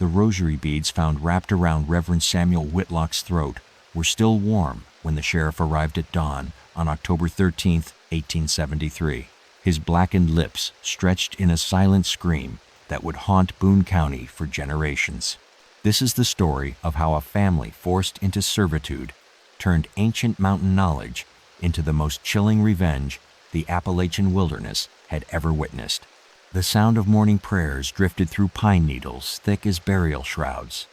The rosary beads found wrapped around Reverend Samuel Whitlock's throat were still warm when the sheriff arrived at dawn on October 13, 1873. His blackened lips stretched in a silent scream that would haunt Boone County for generations. This is the story of how a family forced into servitude turned ancient mountain knowledge into the most chilling revenge the Appalachian wilderness had ever witnessed. The sound of morning prayers drifted through pine needles thick as burial shrouds,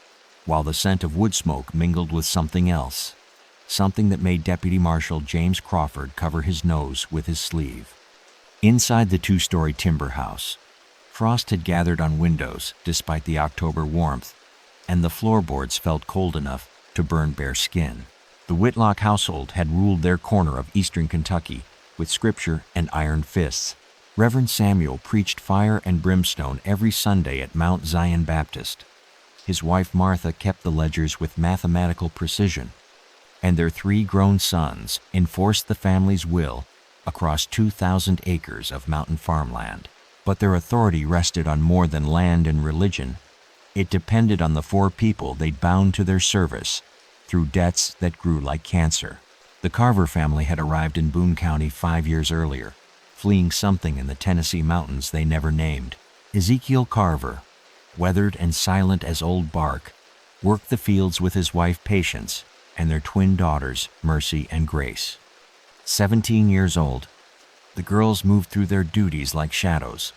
while the scent of wood smoke mingled with something else, something that made Deputy Marshal James Crawford cover his nose with his sleeve. Inside the two-story timber house, frost had gathered on windows despite the October warmth, and the floorboards felt cold enough to burn bare skin. The Whitlock household had ruled their corner of eastern Kentucky with scripture and iron fists. Reverend Samuel preached fire and brimstone every Sunday at Mount Zion Baptist. His wife Martha kept the ledgers with mathematical precision, and their 3 grown sons enforced the family's will across 2,000 acres of mountain farmland. But their authority rested on more than land and religion. It depended on the 4 people they'd bound to their service through debts that grew like cancer. The Carver family had arrived in Boone County 5 years earlier, fleeing something in the Tennessee mountains they never named. Ezekiel Carver, weathered and silent as old bark, worked the fields with his wife Patience and their twin daughters Mercy and Grace. 17 years old, the girls moved through their duties like shadows,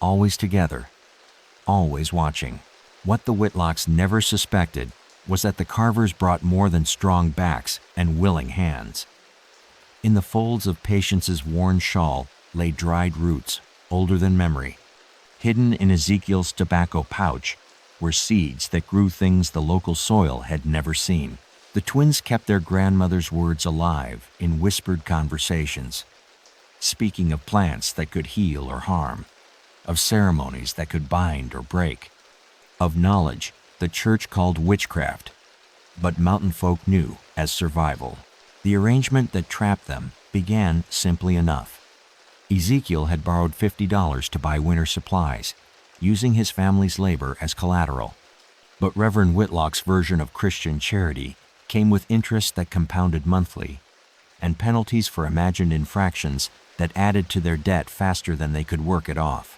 always together, always watching. What the Whitlocks never suspected was that the Carvers brought more than strong backs and willing hands. In the folds of Patience's worn shawl lay dried roots, older than memory. Hidden in Ezekiel's tobacco pouch were seeds that grew things the local soil had never seen. The twins kept their grandmother's words alive in whispered conversations, speaking of plants that could heal or harm, of ceremonies that could bind or break, of knowledge the church called witchcraft, but mountain folk knew as survival. The arrangement that trapped them began simply enough. Ezekiel had borrowed $50 to buy winter supplies, using his family's labor as collateral. But Reverend Whitlock's version of Christian charity came with interest that compounded monthly, and penalties for imagined infractions that added to their debt faster than they could work it off.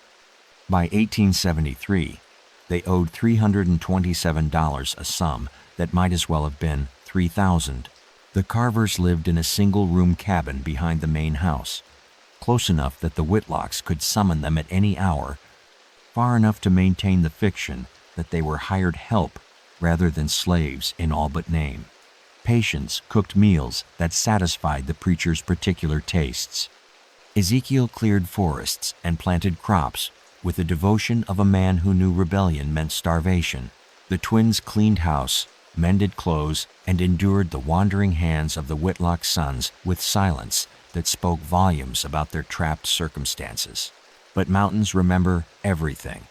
By 1873, they owed $327, a sum that might as well have been $3,000. The Carvers lived in a single-room cabin behind the main house, close enough that the Whitlocks could summon them at any hour, far enough to maintain the fiction that they were hired help rather than slaves in all but name. Patience cooked meals that satisfied the preacher's particular tastes. Ezekiel cleared forests and planted crops with the devotion of a man who knew rebellion meant starvation. The twins cleaned house, mended clothes, and endured the wandering hands of the Whitlock sons with silence that spoke volumes about their trapped circumstances. But mountains remember everything,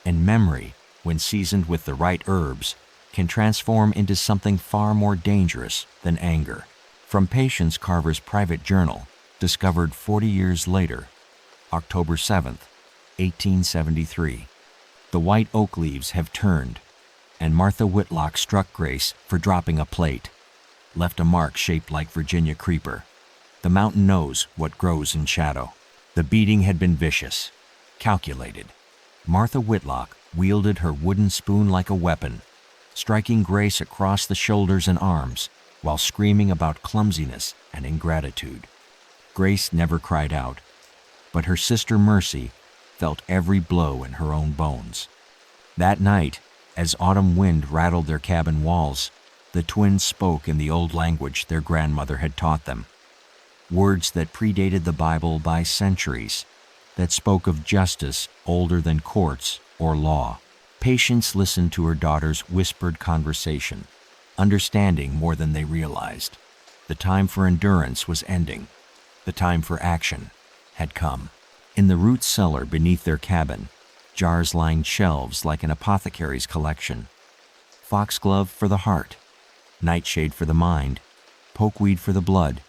and memory, when seasoned with the right herbs, can transform into something far more dangerous than anger. From Patience Carver's private journal, discovered 40 years later, October 7th, 1873. The white oak leaves have turned, and Martha Whitlock struck Grace for dropping a plate, left a mark shaped like Virginia creeper. The mountain knows what grows in shadow. The beating had been vicious, calculated. Martha Whitlock wielded her wooden spoon like a weapon, striking Grace across the shoulders and arms while screaming about clumsiness and ingratitude. Grace never cried out, but her sister Mercy felt every blow in her own bones. That night, as autumn wind rattled their cabin walls, the twins spoke in the old language their grandmother had taught them. Words that predated the Bible by centuries, that spoke of justice older than courts or law. Patience listened to her daughter's whispered conversation, understanding more than they realized. The time for endurance was ending. The time for action had come. In the root cellar beneath their cabin, jars lined shelves like an apothecary's collection. Foxglove for the heart, nightshade for the mind, pokeweed for the blood.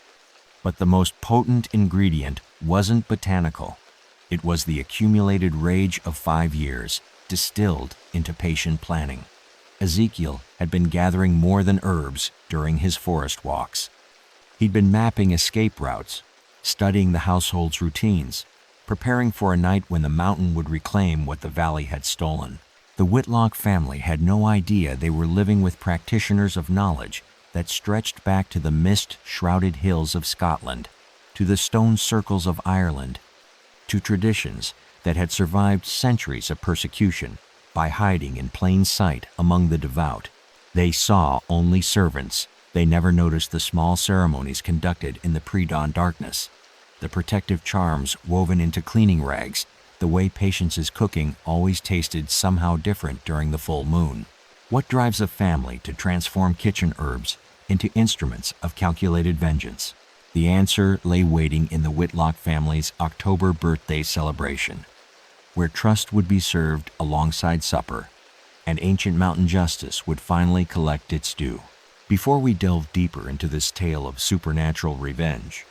But the most potent ingredient wasn't botanical. It was the accumulated rage of 5 years, distilled into patient planning. Ezekiel had been gathering more than herbs during his forest walks. He'd been mapping escape routes, studying the household's routines, preparing for a night when the mountain would reclaim what the valley had stolen. The Whitlock family had no idea they were living with practitioners of knowledge that stretched back to the mist-shrouded hills of Scotland, to the stone circles of Ireland, to traditions that had survived centuries of persecution by hiding in plain sight among the devout. They saw only servants. They never noticed the small ceremonies conducted in the pre-dawn darkness, the protective charms woven into cleaning rags, the way patience's cooking always tasted somehow different during the full moon. What drives a family to transform kitchen herbs into instruments of calculated vengeance? The answer lay waiting in the Whitlock family's October birthday celebration, where trust would be served alongside supper, and ancient mountain justice would finally collect its due. Before we delve deeper into this tale of supernatural revenge,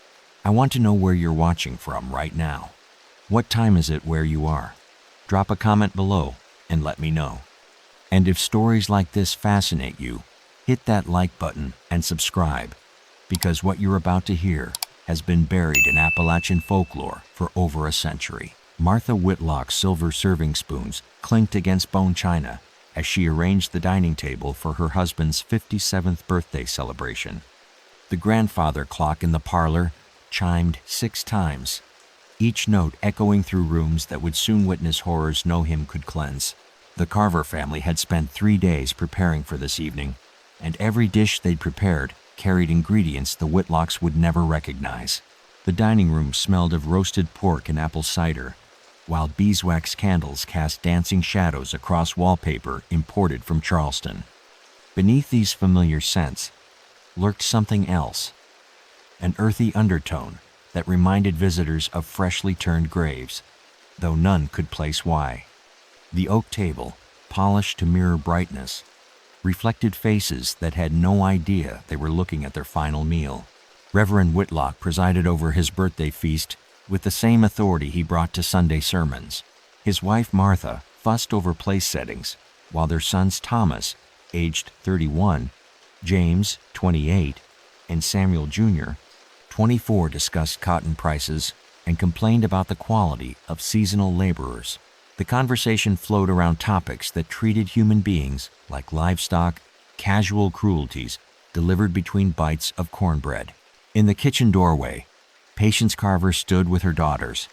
I want to know where you're watching from right now. What time is it where you are? Drop a comment below and let me know. And if stories like this fascinate you, hit that like button and subscribe, because what you're about to hear has been buried in Appalachian folklore for over a century. Martha Whitlock's silver serving spoons clinked against bone china as she arranged the dining table for her husband's 57th birthday celebration. The grandfather clock in the parlor chimed 6 times, each note echoing through rooms that would soon witness horrors no hymn could cleanse. The Carver family had spent 3 days preparing for this evening, and every dish they'd prepared carried ingredients the Whitlocks would never recognize. The dining room smelled of roasted pork and apple cider, while beeswax candles cast dancing shadows across wallpaper imported from Charleston. Beneath these familiar scents lurked something else, an earthy undertone that reminded visitors of freshly turned graves, though none could place why. The oak table, polished to mirror brightness, reflected faces that had no idea they were looking at their final meal. Reverend Whitlock presided over his birthday feast with the same authority he brought to Sunday sermons. His wife Martha fussed over place settings, while their sons Thomas, aged 31, James, 28, and Samuel Jr., 24, discussed cotton prices and complained about the quality of seasonal laborers. The conversation flowed around topics that treated human beings like livestock, casual cruelties delivered between bites of cornbread. In the kitchen doorway, Patience Carver stood with her daughters,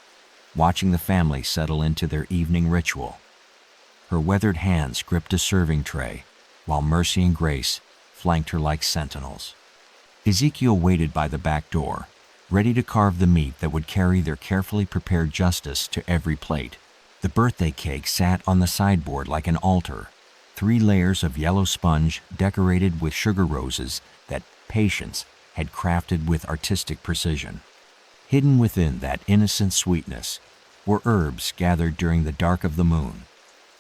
watching the family settle into their evening ritual. Her weathered hands gripped a serving tray, while Mercy and Grace flanked her like sentinels. Ezekiel waited by the back door, ready to carve the meat that would carry their carefully prepared justice to every plate. The birthday cake sat on the sideboard like an altar, 3 layers of yellow sponge decorated with sugar roses that Patience had crafted with artistic precision. Hidden within that innocent sweetness were herbs gathered during the dark of the moon,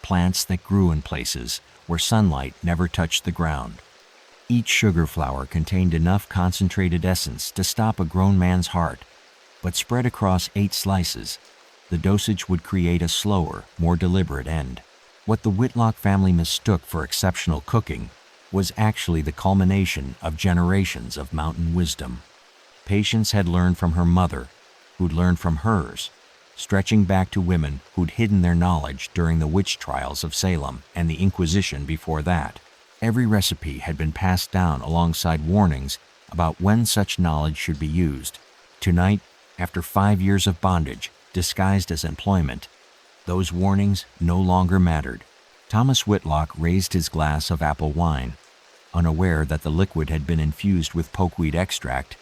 plants that grew in places where sunlight never touched the ground. Each sugar flower contained enough concentrated essence to stop a grown man's heart, but spread across 8 slices, the dosage would create a slower, more deliberate end. What the Whitlock family mistook for exceptional cooking was actually the culmination of generations of mountain wisdom. Patience had learned from her mother, who'd learned from hers, stretching back to women who'd hidden their knowledge during the witch trials of Salem and the Inquisition before that. Every recipe had been passed down alongside warnings about when such knowledge should be used. Tonight, after 5 years of bondage disguised as employment, those warnings no longer mattered. Thomas Whitlock raised his glass of apple wine, unaware that the liquid had been infused with pokeweed extract,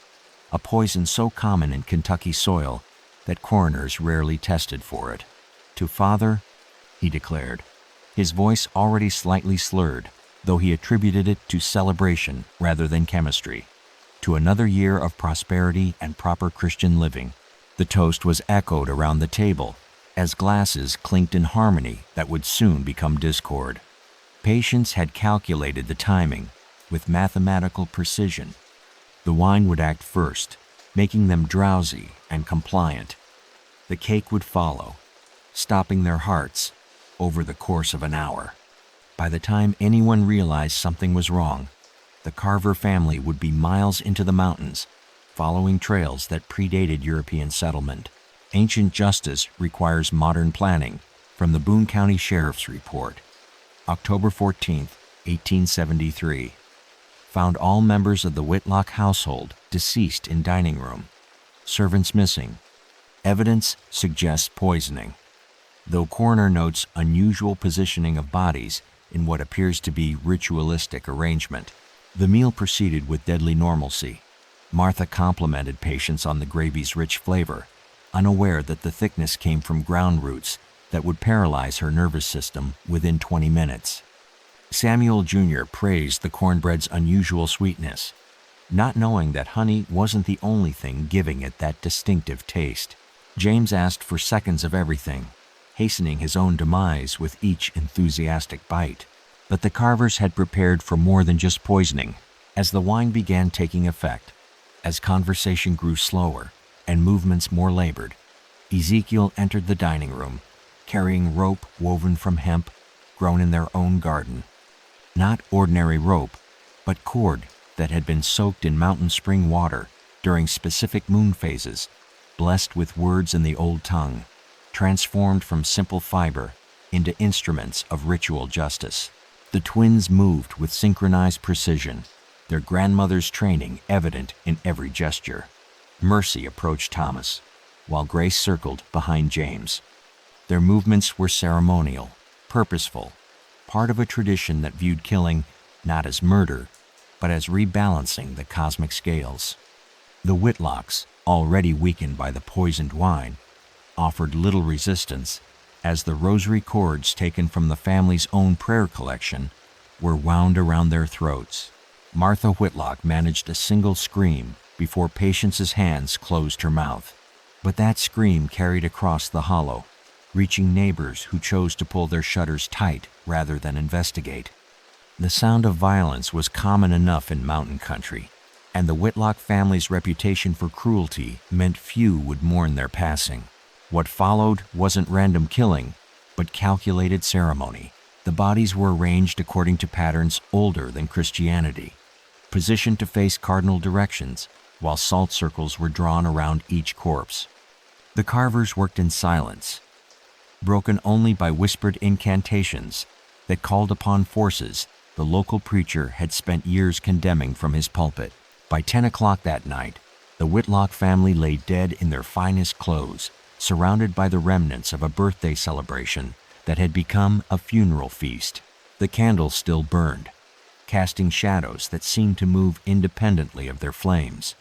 a poison so common in Kentucky soil that coroners rarely tested for it. "To Father," he declared, his voice already slightly slurred, though he attributed it to celebration rather than chemistry. "To another year of prosperity and proper Christian living." The toast was echoed around the table as glasses clinked in harmony that would soon become discord. Patience had calculated the timing with mathematical precision. The wine would act first, making them drowsy and compliant. The cake would follow, stopping their hearts, over the course of an hour. By the time anyone realized something was wrong, the Carver family would be miles into the mountains, following trails that predated European settlement. Ancient justice requires modern planning. From the Boone County Sheriff's Report, October 14, 1873. Found all members of the Whitlock household deceased in dining room. Servants missing. Evidence suggests poisoning, though coroner notes unusual positioning of bodies in what appears to be ritualistic arrangement. The meal proceeded with deadly normalcy. Martha complimented patients on the gravy's rich flavor, unaware that the thickness came from ground roots that would paralyze her nervous system within 20 minutes. Samuel Jr. praised the cornbread's unusual sweetness, not knowing that honey wasn't the only thing giving it that distinctive taste. James asked for seconds of everything, hastening his own demise with each enthusiastic bite. But the Carvers had prepared for more than just poisoning. As the wine began taking effect, as conversation grew slower and movements more labored, Ezekiel entered the dining room, carrying rope woven from hemp grown in their own garden. Not ordinary rope, but cord that had been soaked in mountain spring water during specific moon phases, blessed with words in the old tongue, transformed from simple fiber into instruments of ritual justice. The twins moved with synchronized precision, their grandmother's training evident in every gesture. Mercy approached Thomas, while Grace circled behind James. Their movements were ceremonial, purposeful, part of a tradition that viewed killing not as murder, but as rebalancing the cosmic scales. The Whitlocks, already weakened by the poisoned wine, offered little resistance as the rosary cords taken from the family's own prayer collection were wound around their throats. Martha Whitlock managed a single scream before Patience's hands closed her mouth. But that scream carried across the hollow, reaching neighbors who chose to pull their shutters tight rather than investigate. The sound of violence was common enough in mountain country, and the Whitlock family's reputation for cruelty meant few would mourn their passing. What followed wasn't random killing, but calculated ceremony. The bodies were arranged according to patterns older than Christianity, positioned to face cardinal directions, while salt circles were drawn around each corpse. The Carvers worked in silence, broken only by whispered incantations that called upon forces the local preacher had spent years condemning from his pulpit. By 10 o'clock that night, the Whitlock family lay dead in their finest clothes, surrounded by the remnants of a birthday celebration that had become a funeral feast. The candles still burned, casting shadows that seemed to move independently of their flames.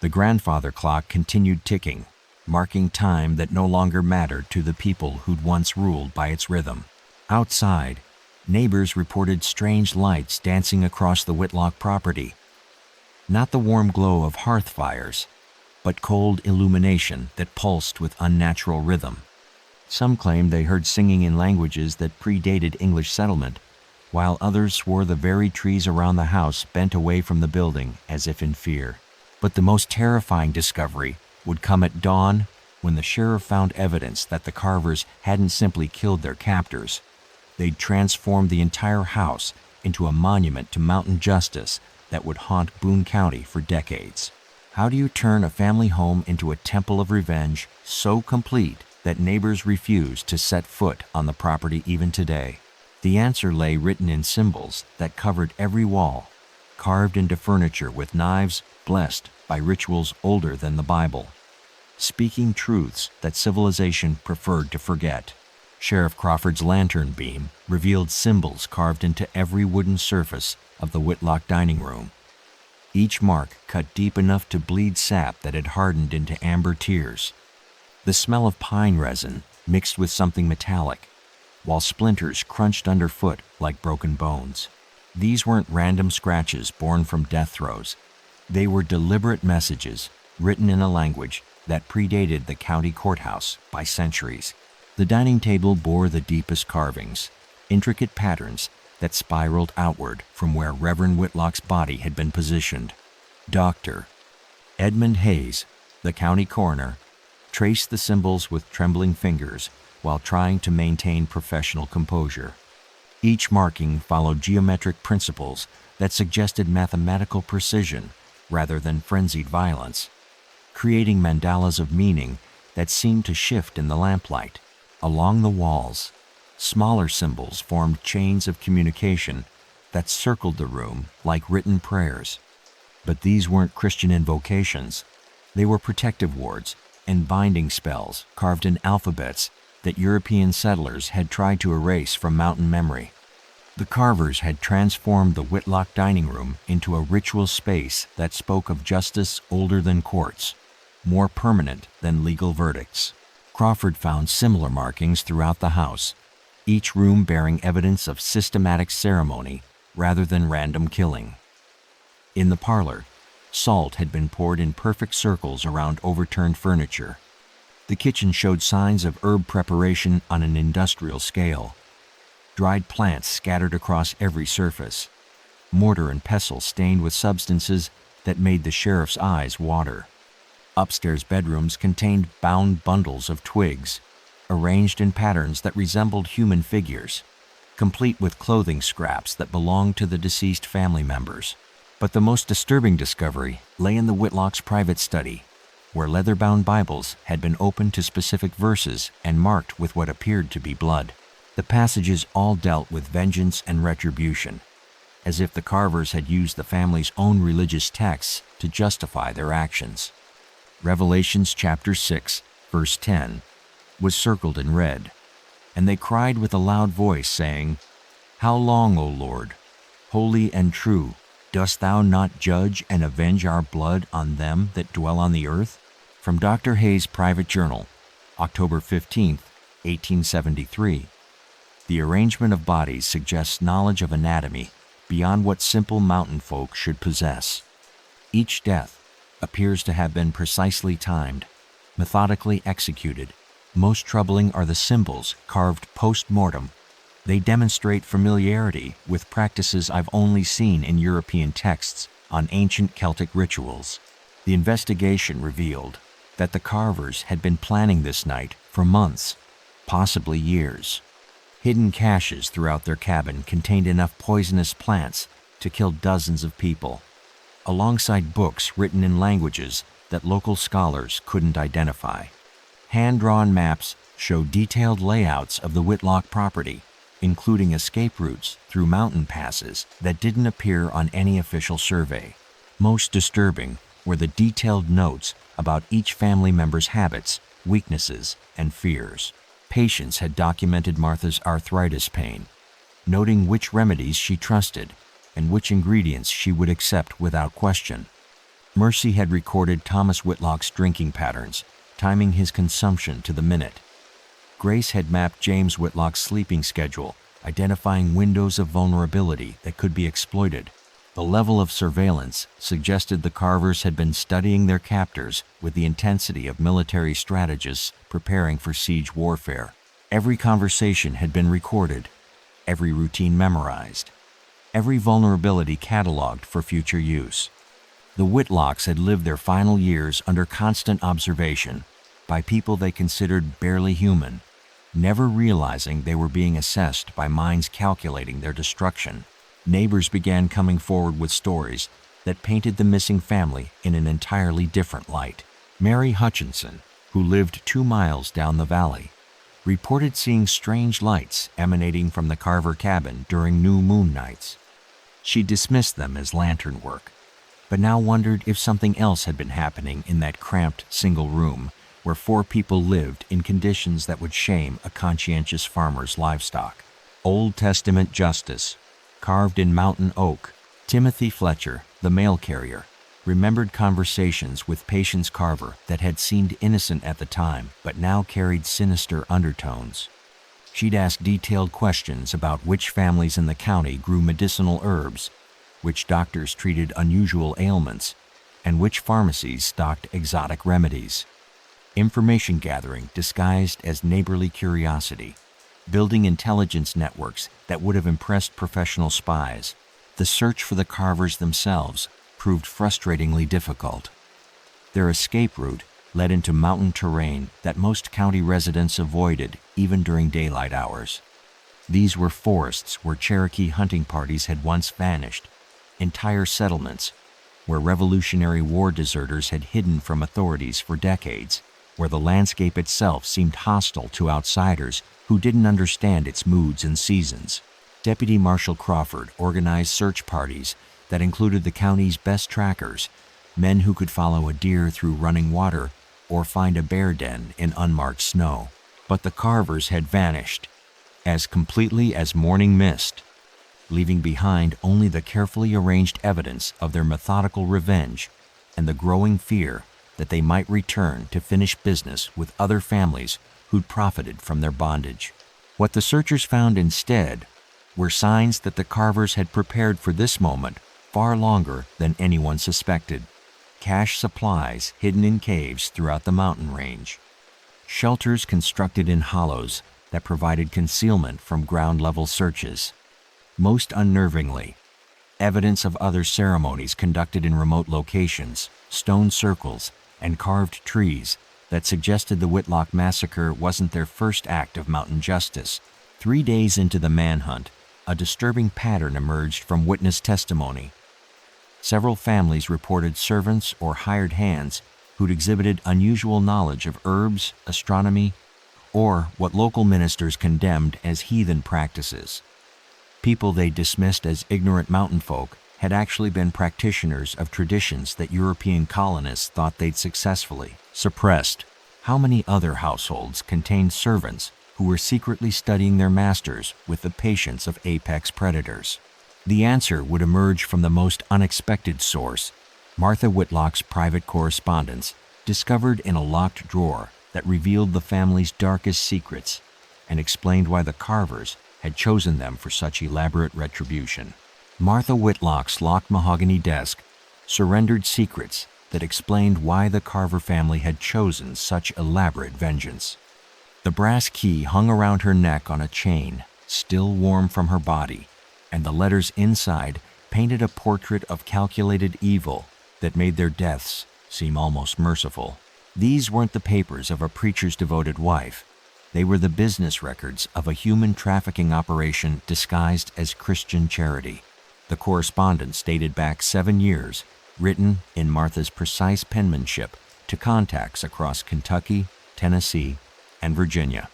The grandfather clock continued ticking, marking time that no longer mattered to the people who'd once ruled by its rhythm. Outside, neighbors reported strange lights dancing across the Whitlock property. Not the warm glow of hearth fires, but cold illumination that pulsed with unnatural rhythm. Some claimed they heard singing in languages that predated English settlement, while others swore the very trees around the house bent away from the building as if in fear. But the most terrifying discovery would come at dawn when the sheriff found evidence that the Carvers hadn't simply killed their captors. They'd transformed the entire house into a monument to mountain justice that would haunt Boone County for decades. How do you turn a family home into a temple of revenge so complete that neighbors refuse to set foot on the property even today? The answer lay written in symbols that covered every wall, carved into furniture with knives blessed by rituals older than the Bible, speaking truths that civilization preferred to forget. Sheriff Crawford's lantern beam revealed symbols carved into every wooden surface of the Whitlock dining room, each mark cut deep enough to bleed sap that had hardened into amber tears. The smell of pine resin mixed with something metallic, while splinters crunched underfoot like broken bones. These weren't random scratches born from death throes. They were deliberate messages written in a language that predated the county courthouse by centuries. The dining table bore the deepest carvings, intricate patterns that spiraled outward from where Reverend Whitlock's body had been positioned. Dr. Edmund Hayes, the county coroner, traced the symbols with trembling fingers while trying to maintain professional composure. Each marking followed geometric principles that suggested mathematical precision rather than frenzied violence, creating mandalas of meaning that seemed to shift in the lamplight. Along the walls, smaller symbols formed chains of communication that circled the room like written prayers. But these weren't Christian invocations. They were protective wards and binding spells carved in alphabets that European settlers had tried to erase from mountain memory. The Carvers had transformed the Whitlock dining room into a ritual space that spoke of justice older than courts, more permanent than legal verdicts. Crawford found similar markings throughout the house, each room bearing evidence of systematic ceremony rather than random killing. In the parlor, salt had been poured in perfect circles around overturned furniture. The kitchen showed signs of herb preparation on an industrial scale. Dried plants scattered across every surface, mortar and pestle stained with substances that made the sheriff's eyes water. Upstairs bedrooms contained bound bundles of twigs, arranged in patterns that resembled human figures, complete with clothing scraps that belonged to the deceased family members. But the most disturbing discovery lay in the Whitlocks' private study, where leather-bound Bibles had been opened to specific verses and marked with what appeared to be blood. The passages all dealt with vengeance and retribution, as if the Carvers had used the family's own religious texts to justify their actions. Revelations chapter 6, verse 10, was circled in red, and they cried with a loud voice, saying, "How long, O Lord, holy and true, dost thou not judge and avenge our blood on them that dwell on the earth?" From Dr. Hayes' private journal, October 15, 1873. The arrangement of bodies suggests knowledge of anatomy beyond what simple mountain folk should possess. Each death appears to have been precisely timed, methodically executed. Most troubling are the symbols carved post-mortem. They demonstrate familiarity with practices I've only seen in European texts on ancient Celtic rituals. The investigation revealed that the Carvers had been planning this night for months, possibly years. Hidden caches throughout their cabin contained enough poisonous plants to kill dozens of people, alongside books written in languages that local scholars couldn't identify. Hand-drawn maps show detailed layouts of the Whitlock property, including escape routes through mountain passes that didn't appear on any official survey. Most disturbing were the detailed notes about each family member's habits, weaknesses, and fears. Patients had documented Martha's arthritis pain, noting which remedies she trusted and which ingredients she would accept without question. Mercy had recorded Thomas Whitlock's drinking patterns, timing his consumption to the minute. Grace had mapped James Whitlock's sleeping schedule, identifying windows of vulnerability that could be exploited. The level of surveillance suggested the Carvers had been studying their captors with the intensity of military strategists preparing for siege warfare. Every conversation had been recorded, every routine memorized, every vulnerability cataloged for future use. The Whitlocks had lived their final years under constant observation by people they considered barely human, never realizing they were being assessed by minds calculating their destruction. Neighbors began coming forward with stories that painted the missing family in an entirely different light. Mary Hutchinson, who lived 2 miles down the valley, reported seeing strange lights emanating from the Carver cabin during new moon nights. She dismissed them as lantern work, but now wondered if something else had been happening in that cramped single room where 4 people lived in conditions that would shame a conscientious farmer's livestock. Old Testament justice, carved in mountain oak. Timothy Fletcher, the mail carrier, remembered conversations with Patience Carver that had seemed innocent at the time, but now carried sinister undertones. She'd ask detailed questions about which families in the county grew medicinal herbs, which doctors treated unusual ailments, and which pharmacies stocked exotic remedies. Information gathering disguised as neighborly curiosity, building intelligence networks that would have impressed professional spies. The search for the Carvers themselves proved frustratingly difficult. Their escape route led into mountain terrain that most county residents avoided even during daylight hours. These were forests where Cherokee hunting parties had once vanished, entire settlements where Revolutionary War deserters had hidden from authorities for decades, where the landscape itself seemed hostile to outsiders who didn't understand its moods and seasons. Deputy Marshal Crawford organized search parties that included the county's best trackers, men who could follow a deer through running water or find a bear den in unmarked snow. But the Carvers had vanished as completely as morning mist, leaving behind only the carefully arranged evidence of their methodical revenge and the growing fear that they might return to finish business with other families who'd profited from their bondage. What the searchers found instead were signs that the Carvers had prepared for this moment far longer than anyone suspected. Cache supplies hidden in caves throughout the mountain range. Shelters constructed in hollows that provided concealment from ground-level searches. Most unnervingly, evidence of other ceremonies conducted in remote locations, stone circles, and carved trees that suggested the Whitlock massacre wasn't their first act of mountain justice. 3 days into the manhunt, a disturbing pattern emerged from witness testimony. Several families reported servants or hired hands who'd exhibited unusual knowledge of herbs, astronomy, or what local ministers condemned as heathen practices. People they dismissed as ignorant mountain folk had actually been practitioners of traditions that European colonists thought they'd successfully suppressed. How many other households contained servants who were secretly studying their masters with the patience of apex predators? The answer would emerge from the most unexpected source: Martha Whitlock's private correspondence, discovered in a locked drawer that revealed the family's darkest secrets and explained why the Carvers had chosen them for such elaborate retribution. Martha Whitlock's locked mahogany desk surrendered secrets that explained why the Carver family had chosen such elaborate vengeance. The brass key hung around her neck on a chain, still warm from her body, and the letters inside painted a portrait of calculated evil that made their deaths seem almost merciful. These weren't the papers of a preacher's devoted wife. They were the business records of a human trafficking operation disguised as Christian charity. The correspondence dated back 7 years, written in Martha's precise penmanship to contacts across Kentucky, Tennessee, and Virginia.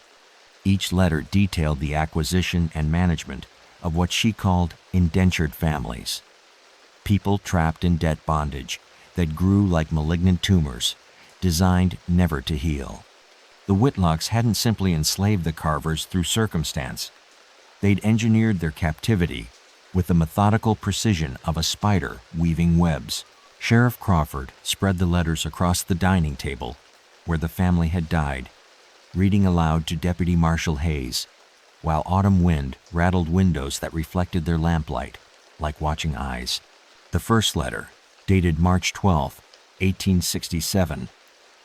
Each letter detailed the acquisition and management of what she called indentured families, people trapped in debt bondage that grew like malignant tumors, designed never to heal. The Whitlocks hadn't simply enslaved the Carvers through circumstance. They'd engineered their captivity with the methodical precision of a spider weaving webs. Sheriff Crawford spread the letters across the dining table where the family had died, reading aloud to Deputy Marshal Hayes, while autumn wind rattled windows that reflected their lamplight like watching eyes. The first letter, dated March 12, 1867,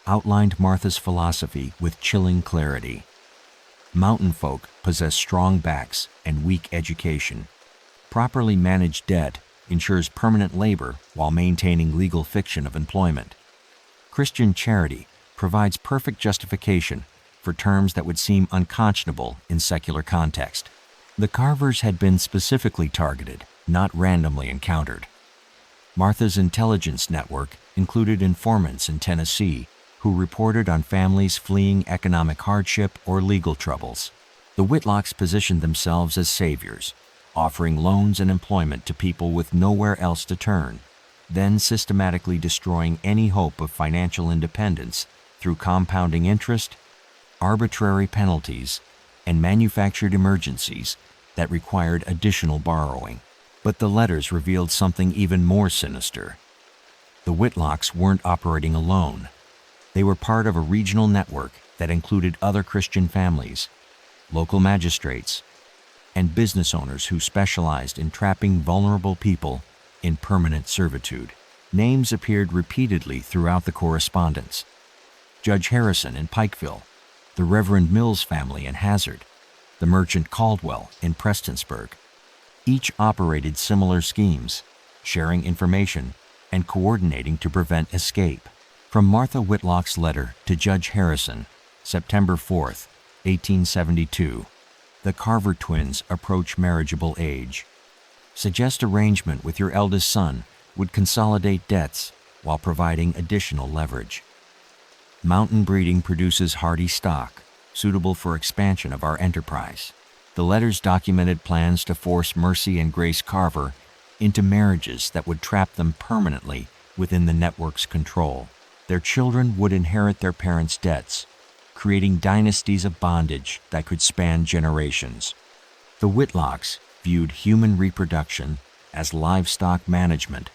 outlined Martha's philosophy with chilling clarity. Mountain folk possess strong backs and weak education. Properly managed debt ensures permanent labor while maintaining legal fiction of employment. Christian charity provides perfect justification for terms that would seem unconscionable in secular context. The Carvers had been specifically targeted, not randomly encountered. Martha's intelligence network included informants in Tennessee who reported on families fleeing economic hardship or legal troubles. The Whitlocks positioned themselves as saviors, offering loans and employment to people with nowhere else to turn, then systematically destroying any hope of financial independence through compounding interest, arbitrary penalties, and manufactured emergencies that required additional borrowing. But the letters revealed something even more sinister. The Whitlocks weren't operating alone. They were part of a regional network that included other Christian families, local magistrates, and business owners who specialized in trapping vulnerable people in permanent servitude. Names appeared repeatedly throughout the correspondence: Judge Harrison in Pikeville, the Reverend Mills family in Hazard, the merchant Caldwell in Prestonsburg. Each operated similar schemes, sharing information and coordinating to prevent escape. From Martha Whitlock's letter to Judge Harrison, September 4th, 1872, the Carver twins approach marriageable age. Suggest arrangement with your eldest son would consolidate debts while providing additional leverage. Mountain breeding produces hardy stock, suitable for expansion of our enterprise. The letters documented plans to force Mercy and Grace Carver into marriages that would trap them permanently within the network's control. Their children would inherit their parents' debts, creating dynasties of bondage that could span generations. The Whitlocks viewed human reproduction as livestock management,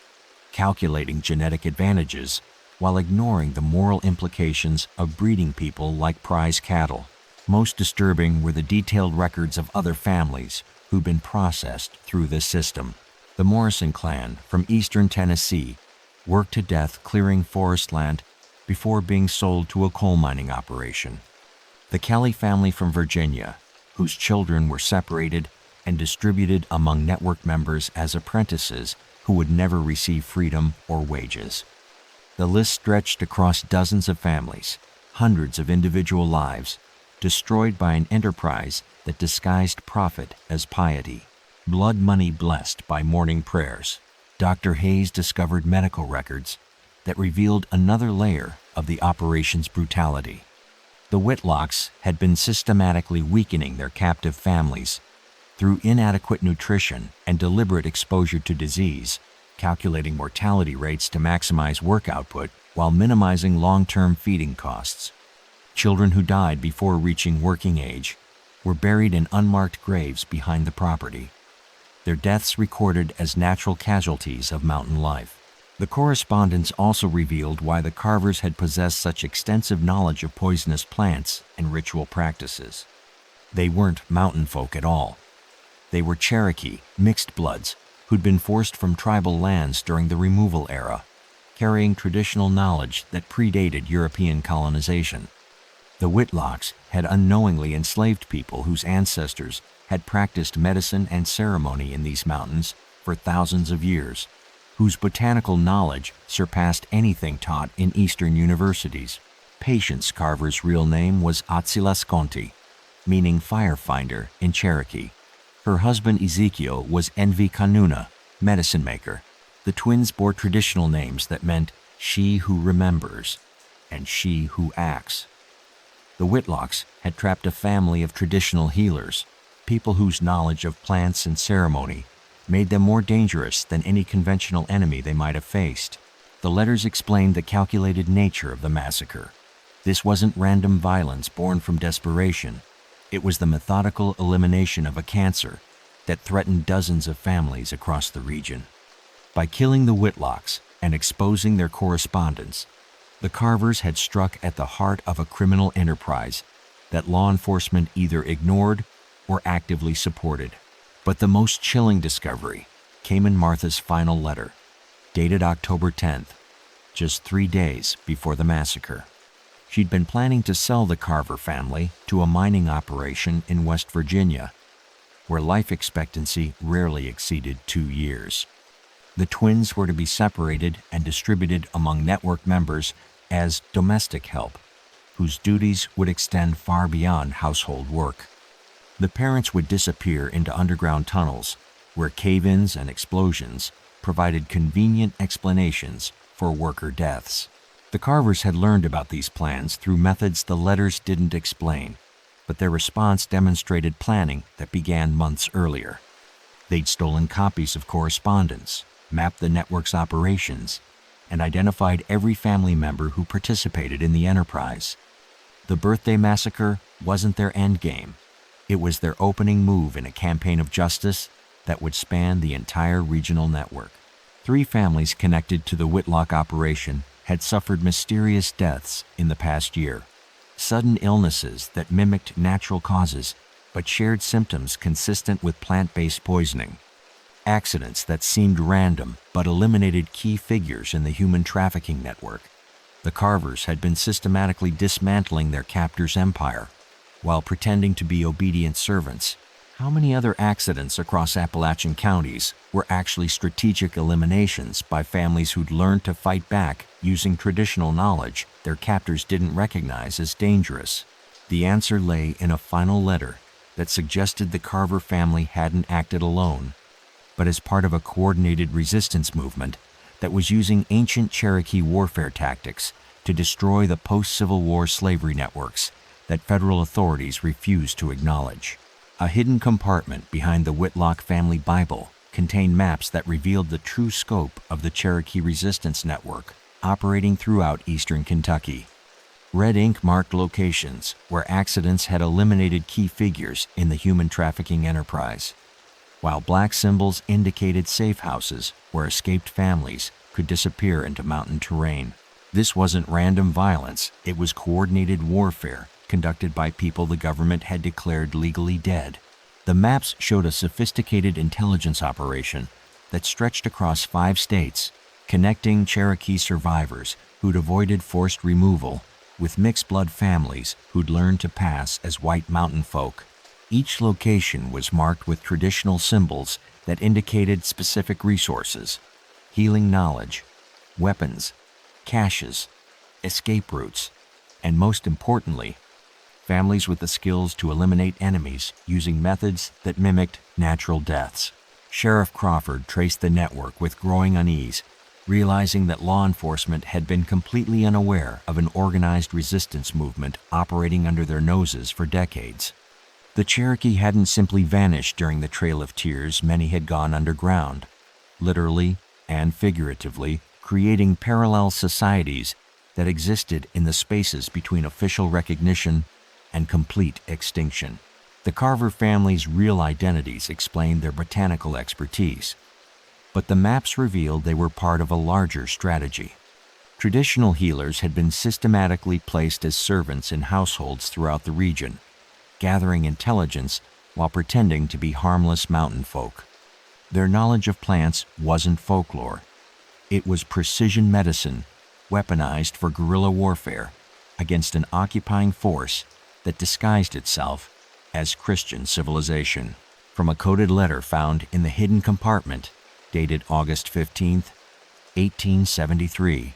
calculating genetic advantages while ignoring the moral implications of breeding people like prize cattle. Most disturbing were the detailed records of other families who'd been processed through this system. The Morrison clan from eastern Tennessee worked to death clearing forest land before being sold to a coal mining operation. The Kelly family from Virginia, whose children were separated and distributed among network members as apprentices who would never receive freedom or wages. The list stretched across dozens of families, hundreds of individual lives, destroyed by an enterprise that disguised profit as piety. Blood money blessed by morning prayers. Dr. Hayes discovered medical records that revealed another layer of the operation's brutality. The Whitlocks had been systematically weakening their captive families through inadequate nutrition and deliberate exposure to disease, calculating mortality rates to maximize work output while minimizing long-term feeding costs. Children who died before reaching working age were buried in unmarked graves behind the property, their deaths recorded as natural casualties of mountain life. The correspondence also revealed why the Carvers had possessed such extensive knowledge of poisonous plants and ritual practices. They weren't mountain folk at all. They were Cherokee, mixed bloods, who'd been forced from tribal lands during the removal era, carrying traditional knowledge that predated European colonization. The Whitlocks had unknowingly enslaved people whose ancestors had practiced medicine and ceremony in these mountains for thousands of years, whose botanical knowledge surpassed anything taught in Eastern universities. Patience Carver's real name was Atzilasconti, meaning fire finder in Cherokee. Her husband Ezekiel was Envy Kanuna, medicine maker. The twins bore traditional names that meant she who remembers and she who acts. The Whitlocks had trapped a family of traditional healers, people whose knowledge of plants and ceremony made them more dangerous than any conventional enemy they might have faced. The letters explained the calculated nature of the massacre. This wasn't random violence born from desperation. It was the methodical elimination of a cancer that threatened dozens of families across the region. By killing the Whitlocks and exposing their correspondence, the Carvers had struck at the heart of a criminal enterprise that law enforcement either ignored or actively supported. But the most chilling discovery came in Martha's final letter, dated October 10th, just 3 days before the massacre. She'd been planning to sell the Carver family to a mining operation in West Virginia, where life expectancy rarely exceeded 2 years. The twins were to be separated and distributed among network members as domestic help, whose duties would extend far beyond household work. The parents would disappear into underground tunnels, where cave-ins and explosions provided convenient explanations for worker deaths. The Carvers had learned about these plans through methods the letters didn't explain, but their response demonstrated planning that began months earlier. They'd stolen copies of correspondence, mapped the network's operations, and identified every family member who participated in the enterprise. The birthday massacre wasn't their endgame. It was their opening move in a campaign of justice that would span the entire regional network. 3 families connected to the Whitlock operation had suffered mysterious deaths in the past year. Sudden illnesses that mimicked natural causes but shared symptoms consistent with plant-based poisoning. Accidents that seemed random but eliminated key figures in the human trafficking network. The Carvers had been systematically dismantling their captor's empire while pretending to be obedient servants, How many other accidents across Appalachian counties were actually strategic eliminations by families who'd learned to fight back using traditional knowledge their captors didn't recognize as dangerous? The answer lay in a final letter that suggested the Carver family hadn't acted alone, but as part of a coordinated resistance movement that was using ancient Cherokee warfare tactics to destroy the post-Civil War slavery networks that federal authorities refused to acknowledge. A hidden compartment behind the Whitlock family Bible contained maps that revealed the true scope of the Cherokee resistance network operating throughout eastern Kentucky. Red ink marked locations where accidents had eliminated key figures in the human trafficking enterprise, while black symbols indicated safe houses where escaped families could disappear into mountain terrain. This wasn't random violence, it was coordinated warfare conducted by people the government had declared legally dead. The maps showed a sophisticated intelligence operation that stretched across 5 states, connecting Cherokee survivors who'd avoided forced removal with mixed-blood families who'd learned to pass as white mountain folk. Each location was marked with traditional symbols that indicated specific resources, healing knowledge, weapons, caches, escape routes, and most importantly, families with the skills to eliminate enemies using methods that mimicked natural deaths. Sheriff Crawford traced the network with growing unease, realizing that law enforcement had been completely unaware of an organized resistance movement operating under their noses for decades. The Cherokee hadn't simply vanished during the Trail of Tears. Many had gone underground, literally and figuratively, creating parallel societies that existed in the spaces between official recognition and complete extinction. The Carver family's real identities explained their botanical expertise, but the maps revealed they were part of a larger strategy. Traditional healers had been systematically placed as servants in households throughout the region, gathering intelligence while pretending to be harmless mountain folk. Their knowledge of plants wasn't folklore. It was precision medicine, weaponized for guerrilla warfare against an occupying force that disguised itself as Christian civilization. From a coded letter found in the hidden compartment, dated August 15, 1873,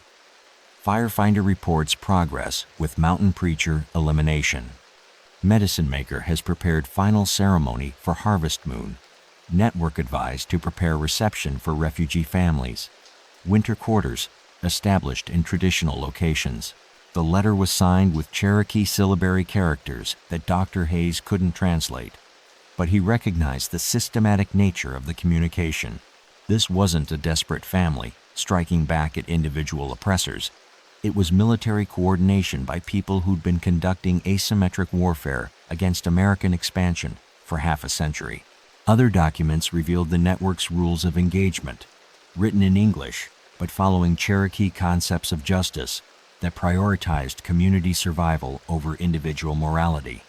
firefinder reports progress with mountain preacher elimination. Medicine maker has prepared final ceremony for harvest moon. Network advised to prepare reception for refugee families. Winter quarters established in traditional locations. The letter was signed with Cherokee syllabary characters that Dr. Hayes couldn't translate, but he recognized the systematic nature of the communication. This wasn't a desperate family striking back at individual oppressors. It was military coordination by people who'd been conducting asymmetric warfare against American expansion for half a century. Other documents revealed the network's rules of engagement, written in English, but following Cherokee concepts of justice that prioritized community survival over individual morality.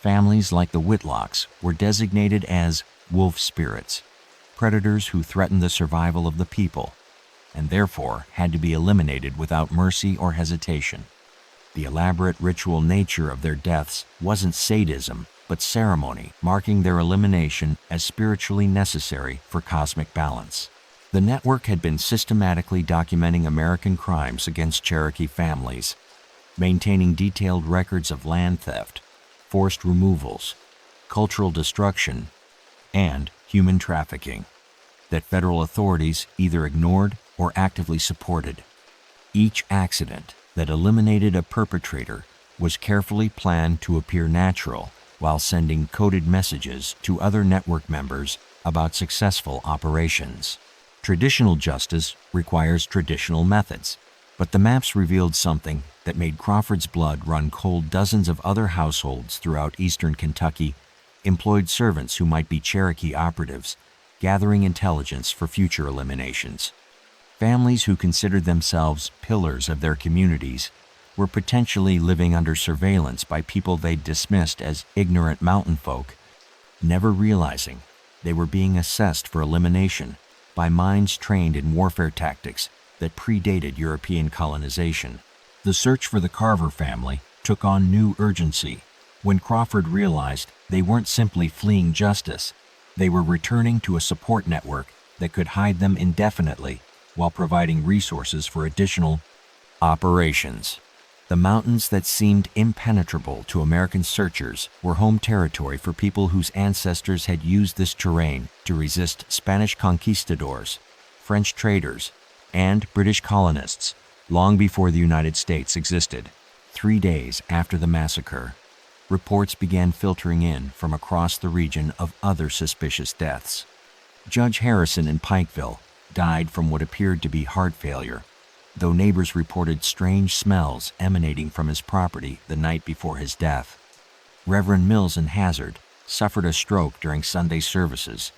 Families like the Whitlocks were designated as wolf spirits, predators who threatened the survival of the people, and therefore had to be eliminated without mercy or hesitation. The elaborate ritual nature of their deaths wasn't sadism, but ceremony, marking their elimination as spiritually necessary for cosmic balance. The network had been systematically documenting American crimes against Cherokee families, maintaining detailed records of land theft, forced removals, cultural destruction, and human trafficking that federal authorities either ignored or actively supported. Each accident that eliminated a perpetrator was carefully planned to appear natural while sending coded messages to other network members about successful operations. Traditional justice requires traditional methods, but the maps revealed something that made Crawford's blood run cold. Dozens of other households throughout eastern Kentucky employed servants who might be Cherokee operatives, gathering intelligence for future eliminations. Families who considered themselves pillars of their communities were potentially living under surveillance by people they'd dismissed as ignorant mountain folk, never realizing they were being assessed for elimination by minds trained in warfare tactics that predated European colonization. The search for the Carver family took on new urgency. when Crawford realized they weren't simply fleeing justice, they were returning to a support network that could hide them indefinitely while providing resources for additional operations. The mountains that seemed impenetrable to American searchers were home territory for people whose ancestors had used this terrain to resist Spanish conquistadors, French traders, and British colonists long before the United States existed. 3 days after the massacre, reports began filtering in from across the region of other suspicious deaths. Judge Harrison in Pikeville died from what appeared to be heart failure, though neighbors reported strange smells emanating from his property the night before his death. Reverend Mills in Hazard suffered a stroke during Sunday services,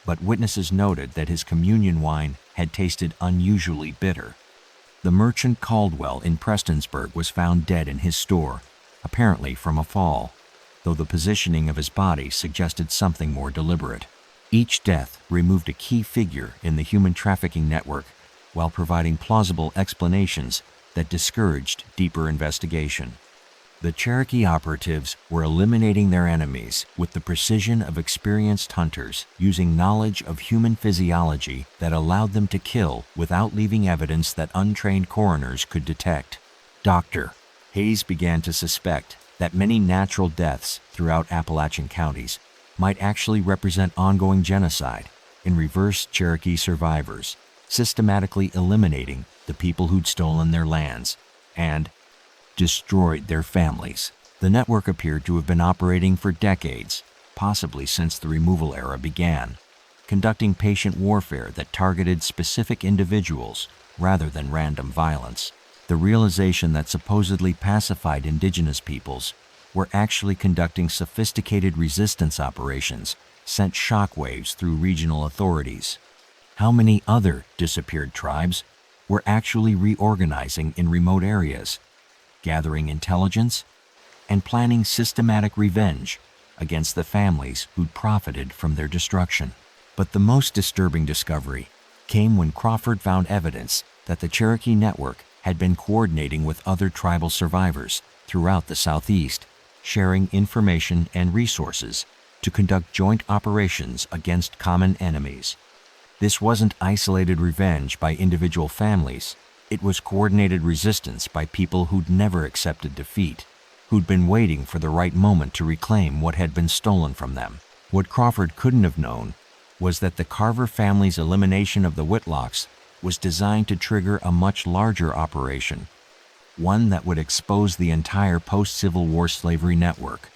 but witnesses noted that his communion wine had tasted unusually bitter. The merchant Caldwell in Prestonsburg was found dead in his store, apparently from a fall, though the positioning of his body suggested something more deliberate. Each death removed a key figure in the human trafficking network while providing plausible explanations that discouraged deeper investigation. The Cherokee operatives were eliminating their enemies with the precision of experienced hunters, using knowledge of human physiology that allowed them to kill without leaving evidence that untrained coroners could detect. Dr. Hayes began to suspect that many natural deaths throughout Appalachian counties might actually represent ongoing genocide in reverse Cherokee survivors, systematically eliminating the people who'd stolen their lands and destroyed their families. The network appeared to have been operating for decades, possibly since the removal era began, conducting patient warfare that targeted specific individuals rather than random violence. The realization that supposedly pacified indigenous peoples were actually conducting sophisticated resistance operations sent shockwaves through regional authorities. How many other disappeared tribes were actually reorganizing in remote areas, gathering intelligence, and planning systematic revenge against the families who'd profited from their destruction? But the most disturbing discovery came when Crawford found evidence that the Cherokee network had been coordinating with other tribal survivors throughout the Southeast, sharing information and resources to conduct joint operations against common enemies. This wasn't isolated revenge by individual families. It was coordinated resistance by people who'd never accepted defeat, who'd been waiting for the right moment to reclaim what had been stolen from them. What Crawford couldn't have known was that the Carver family's elimination of the Whitlocks was designed to trigger a much larger operation, one that would expose the entire post-Civil War slavery network,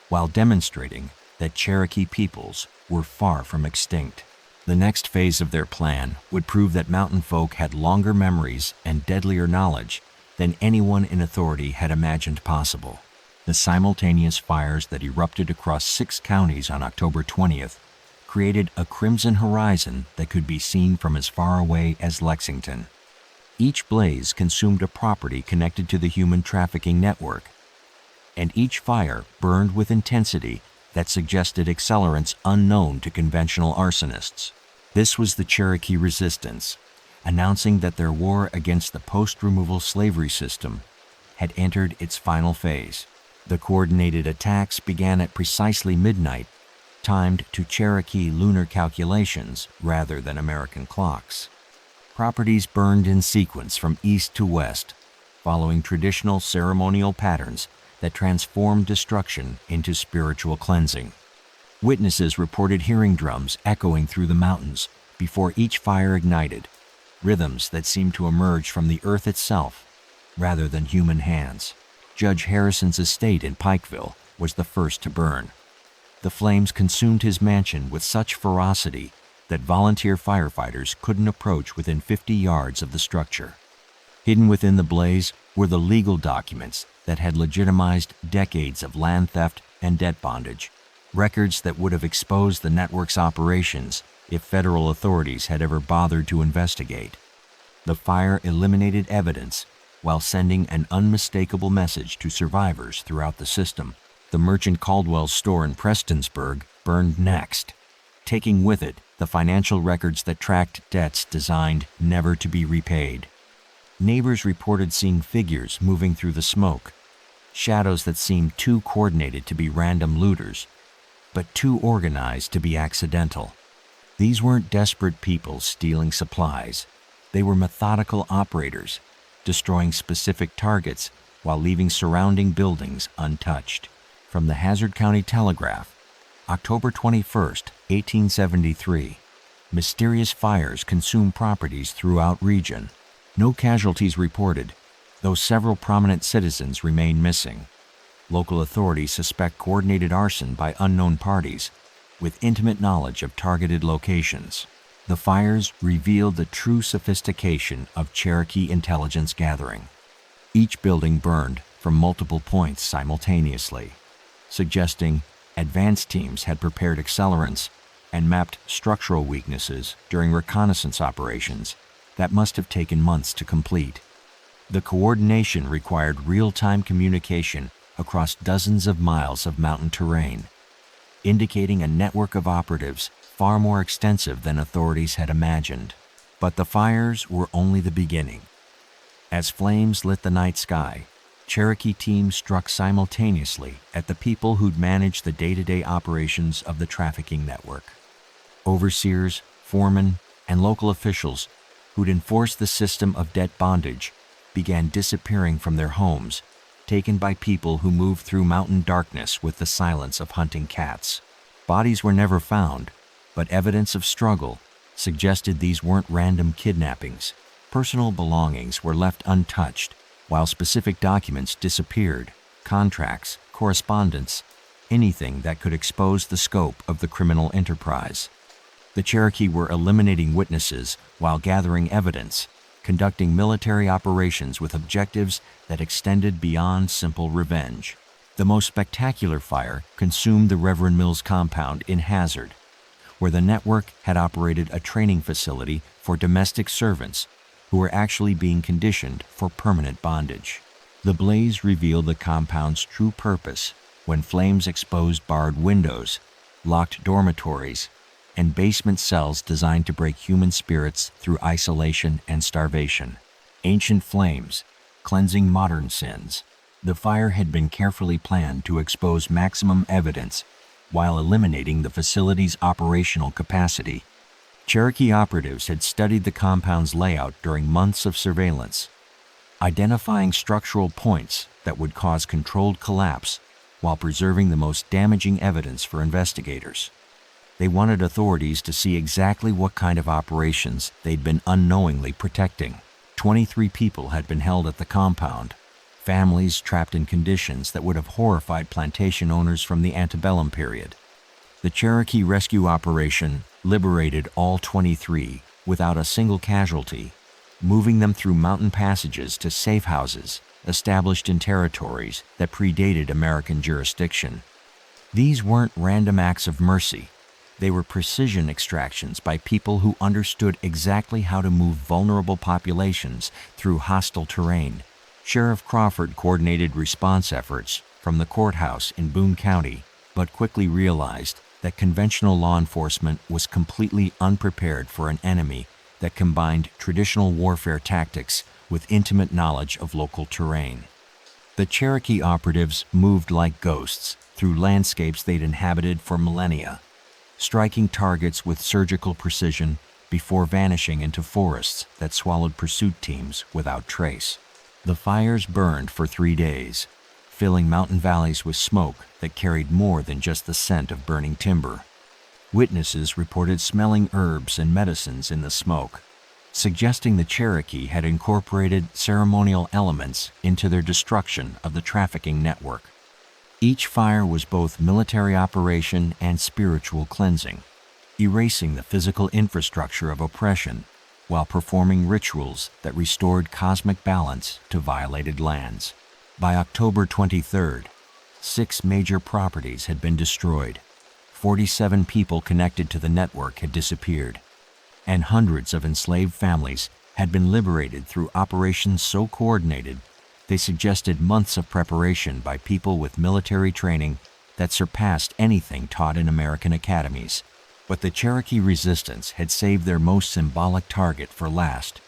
while demonstrating that Cherokee peoples were far from extinct. The next phase of their plan would prove that mountain folk had longer memories and deadlier knowledge than anyone in authority had imagined possible. The simultaneous fires that erupted across 6 counties on October 20th created a crimson horizon that could be seen from as far away as Lexington. Each blaze consumed a property connected to the human trafficking network, and each fire burned with intensity that suggested accelerants unknown to conventional arsonists. This was the Cherokee resistance, announcing that their war against the post-removal slavery system had entered its final phase. The coordinated attacks began at precisely midnight, timed to Cherokee lunar calculations rather than American clocks. Properties burned in sequence from east to west, following traditional ceremonial patterns that transformed destruction into spiritual cleansing. Witnesses reported hearing drums echoing through the mountains before each fire ignited, rhythms that seemed to emerge from the earth itself rather than human hands. Judge Harrison's estate in Pikeville was the first to burn. The flames consumed his mansion with such ferocity that volunteer firefighters couldn't approach within 50 yards of the structure. Hidden within the blaze were the legal documents that had legitimized decades of land theft and debt bondage, records that would have exposed the network's operations if federal authorities had ever bothered to investigate. The fire eliminated evidence while sending an unmistakable message to survivors throughout the system. The merchant Caldwell's store in Prestonsburg burned next, taking with it the financial records that tracked debts designed never to be repaid. Neighbors reported seeing figures moving through the smoke, shadows that seemed too coordinated to be random looters, but too organized to be accidental. These weren't desperate people stealing supplies. They were methodical operators, destroying specific targets while leaving surrounding buildings untouched. From the Hazard County Telegraph, October 21st, 1873, mysterious fires consume properties throughout region. No casualties reported, though several prominent citizens remain missing. Local authorities suspect coordinated arson by unknown parties, with intimate knowledge of targeted locations. The fires revealed the true sophistication of Cherokee intelligence gathering. Each building burned from multiple points simultaneously, suggesting advance teams had prepared accelerants and mapped structural weaknesses during reconnaissance operations that must have taken months to complete. The coordination required real-time communication across dozens of miles of mountain terrain, indicating a network of operatives far more extensive than authorities had imagined. But the fires were only the beginning. As flames lit the night sky, Cherokee teams struck simultaneously at the people who'd managed the day-to-day operations of the trafficking network. Overseers, foremen, and local officials who'd enforced the system of debt bondage began disappearing from their homes, taken by people who moved through mountain darkness with the silence of hunting cats. Bodies were never found, but evidence of struggle suggested these weren't random kidnappings. Personal belongings were left untouched, while specific documents disappeared: contracts, correspondence, anything that could expose the scope of the criminal enterprise. The Cherokee were eliminating witnesses while gathering evidence, conducting military operations with objectives that extended beyond simple revenge. The most spectacular fire consumed the Reverend Mills compound in Hazard, where the network had operated a training facility for domestic servants who were actually being conditioned for permanent bondage. The blaze revealed the compound's true purpose when flames exposed barred windows, locked dormitories, and basement cells designed to break human spirits through isolation and starvation. Ancient flames, cleansing modern sins. The fire had been carefully planned to expose maximum evidence while eliminating the facility's operational capacity. Cherokee operatives had studied the compound's layout during months of surveillance, identifying structural points that would cause controlled collapse while preserving the most damaging evidence for investigators. They wanted authorities to see exactly what kind of operations they'd been unknowingly protecting. 23 people had been held at the compound, families trapped in conditions that would have horrified plantation owners from the antebellum period. The Cherokee rescue operation liberated all 23 without a single casualty, moving them through mountain passages to safe houses established in territories that predated American jurisdiction. These weren't random acts of mercy. They were precision extractions by people who understood exactly how to move vulnerable populations through hostile terrain. Sheriff Crawford coordinated response efforts from the courthouse in Boone County, but quickly realized that conventional law enforcement was completely unprepared for an enemy that combined traditional warfare tactics with intimate knowledge of local terrain. The Cherokee operatives moved like ghosts through landscapes they'd inhabited for millennia, striking targets with surgical precision before vanishing into forests that swallowed pursuit teams without trace. The fires burned for 3 days, filling mountain valleys with smoke that carried more than just the scent of burning timber. Witnesses reported smelling herbs and medicines in the smoke, suggesting the Cherokee had incorporated ceremonial elements into their destruction of the trafficking network. Each fire was both military operation and spiritual cleansing, erasing the physical infrastructure of oppression while performing rituals that restored cosmic balance to violated lands. By October 23rd, 6 major properties had been destroyed, 47 people connected to the network had disappeared, and hundreds of enslaved families had been liberated through operations so coordinated they suggested months of preparation by people with military training that surpassed anything taught in American academies. But the Cherokee resistance had saved their most symbolic target for last: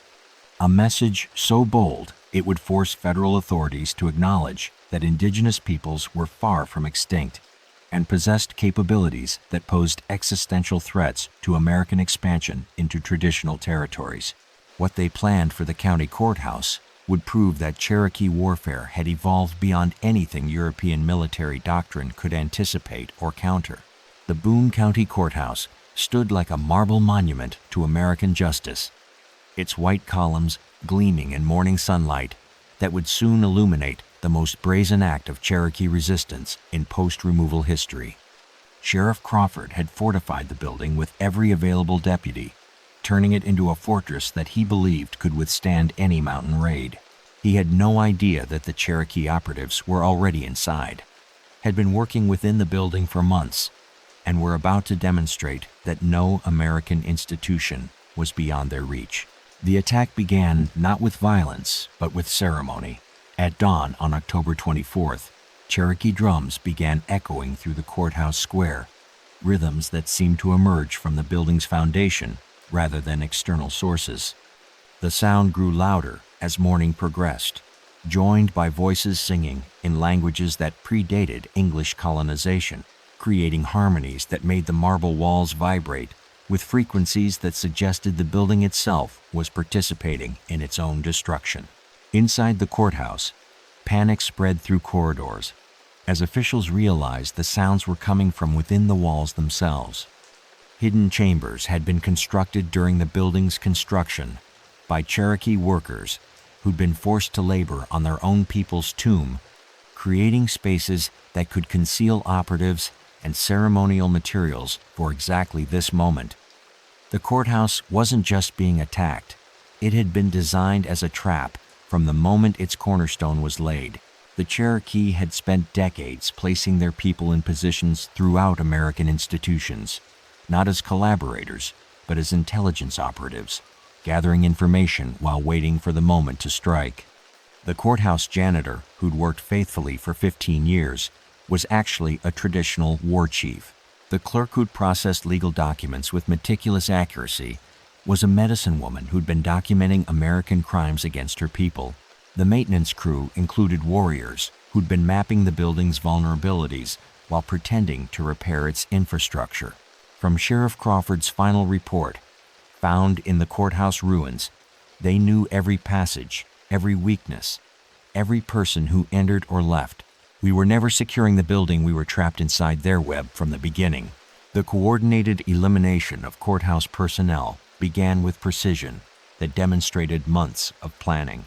A message so bold it would force federal authorities to acknowledge that indigenous peoples were far from extinct and possessed capabilities that posed existential threats to American expansion into traditional territories. What they planned for the county courthouse would prove that Cherokee warfare had evolved beyond anything European military doctrine could anticipate or counter. The Boone County Courthouse stood like a marble monument to American justice, its white columns gleaming in morning sunlight that would soon illuminate the most brazen act of Cherokee resistance in post-removal history. Sheriff Crawford had fortified the building with every available deputy, turning it into a fortress that he believed could withstand any mountain raid. He had no idea that the Cherokee operatives were already inside, had been working within the building for months, and were about to demonstrate that no American institution was beyond their reach. The attack began not with violence, but with ceremony. At dawn on October 24th, Cherokee drums began echoing through the courthouse square, rhythms that seemed to emerge from the building's foundation rather than external sources. The sound grew louder as morning progressed, joined by voices singing in languages that predated English colonization, creating harmonies that made the marble walls vibrate with frequencies that suggested the building itself was participating in its own destruction. Inside the courthouse, panic spread through corridors as officials realized the sounds were coming from within the walls themselves. Hidden chambers had been constructed during the building's construction by Cherokee workers who'd been forced to labor on their own people's tomb, creating spaces that could conceal operatives and ceremonial materials for exactly this moment. The courthouse wasn't just being attacked, it had been designed as a trap from the moment its cornerstone was laid. The Cherokee had spent decades placing their people in positions throughout American institutions, not as collaborators, but as intelligence operatives, gathering information while waiting for the moment to strike. The courthouse janitor, who'd worked faithfully for 15 years, was actually a traditional war chief. The clerk who'd processed legal documents with meticulous accuracy was a medicine woman who'd been documenting American crimes against her people. The maintenance crew included warriors who'd been mapping the building's vulnerabilities while pretending to repair its infrastructure. From Sheriff Crawford's final report, found in the courthouse ruins, they knew every passage, every weakness, every person who entered or left. We were never securing the building, we were trapped inside their web from the beginning. The coordinated elimination of courthouse personnel began with precision that demonstrated months of planning.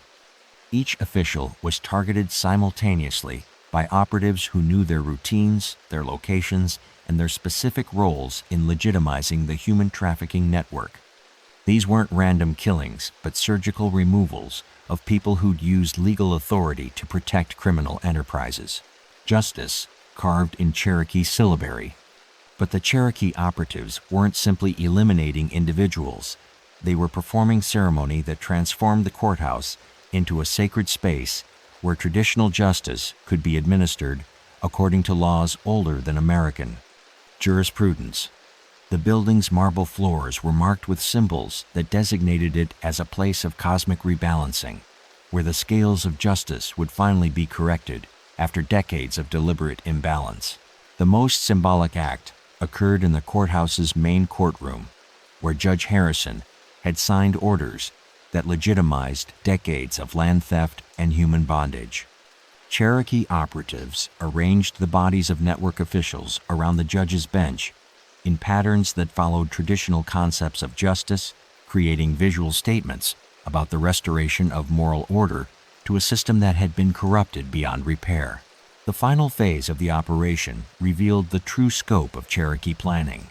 Each official was targeted simultaneously by operatives who knew their routines, their locations, and their specific roles in legitimizing the human trafficking network. These weren't random killings, but surgical removals of people who'd used legal authority to protect criminal enterprises. Justice carved in Cherokee syllabary. But the Cherokee operatives weren't simply eliminating individuals. They were performing ceremony that transformed the courthouse into a sacred space where traditional justice could be administered according to laws older than American jurisprudence. The building's marble floors were marked with symbols that designated it as a place of cosmic rebalancing, where the scales of justice would finally be corrected after decades of deliberate imbalance. The most symbolic act occurred in the courthouse's main courtroom, where Judge Harrison had signed orders that legitimized decades of land theft and human bondage. Cherokee operatives arranged the bodies of network officials around the judge's bench in patterns that followed traditional concepts of justice, creating visual statements about the restoration of moral order to a system that had been corrupted beyond repair. The final phase of the operation revealed the true scope of Cherokee planning.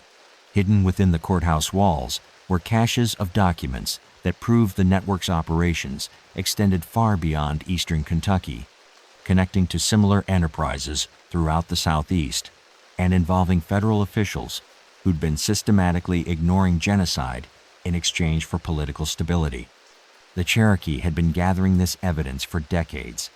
Hidden within the courthouse walls were caches of documents that proved the network's operations extended far beyond eastern Kentucky, connecting to similar enterprises throughout the Southeast and involving federal officials who'd been systematically ignoring genocide in exchange for political stability. The Cherokee had been gathering this evidence for decades,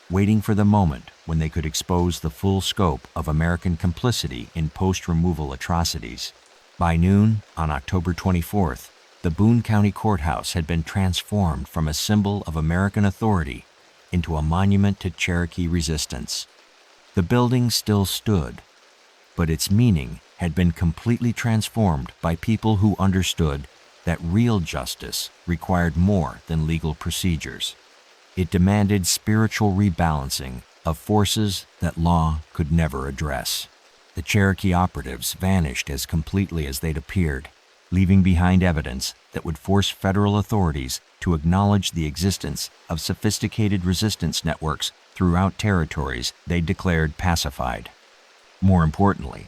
waiting for the moment when they could expose the full scope of American complicity in post-removal atrocities. By noon on October 24th, The Boone County Courthouse had been transformed from a symbol of American authority into a monument to Cherokee resistance. The building still stood, but its meaning had been completely transformed by people who understood that real justice required more than legal procedures. It demanded spiritual rebalancing of forces that law could never address. The Cherokee operatives vanished as completely as they'd appeared, leaving behind evidence that would force federal authorities to acknowledge the existence of sophisticated resistance networks throughout territories they declared pacified. More importantly,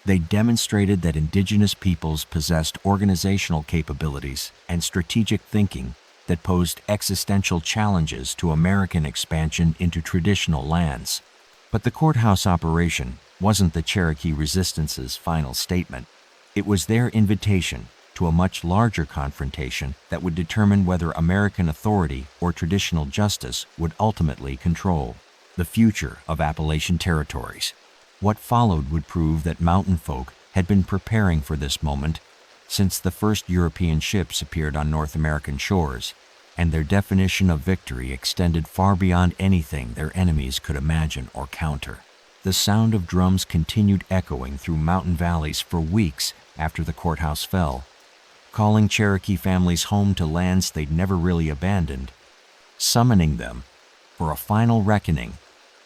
they demonstrated that Indigenous peoples possessed organizational capabilities and strategic thinking that posed existential challenges to American expansion into traditional lands. But the courthouse operation wasn't the Cherokee resistance's final statement. It was their invitation to a much larger confrontation that would determine whether American authority or traditional justice would ultimately control the future of Appalachian territories. What followed would prove that mountain folk had been preparing for this moment since the first European ships appeared on North American shores, and their definition of victory extended far beyond anything their enemies could imagine or counter. The sound of drums continued echoing through mountain valleys for weeks after the courthouse fell, calling Cherokee families home to lands they'd never really abandoned, summoning them for a final reckoning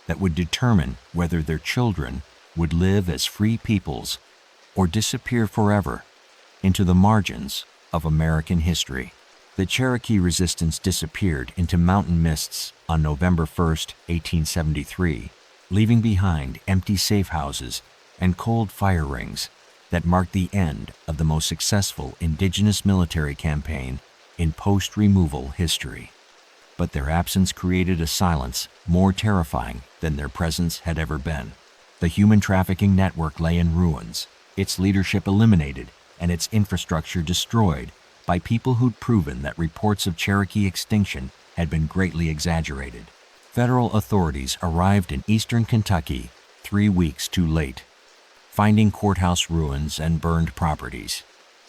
that would determine whether their children would live as free peoples or disappear forever into the margins of American history. The Cherokee resistance disappeared into mountain mists on November 1st, 1873, leaving behind empty safe houses and cold fire rings that marked the end of the most successful Indigenous military campaign in post-removal history. But their absence created a silence more terrifying than their presence had ever been. The human trafficking network lay in ruins, its leadership eliminated, and its infrastructure destroyed by people who'd proven that reports of Cherokee extinction had been greatly exaggerated. Federal authorities arrived in eastern Kentucky 3 weeks too late, finding courthouse ruins and burned properties,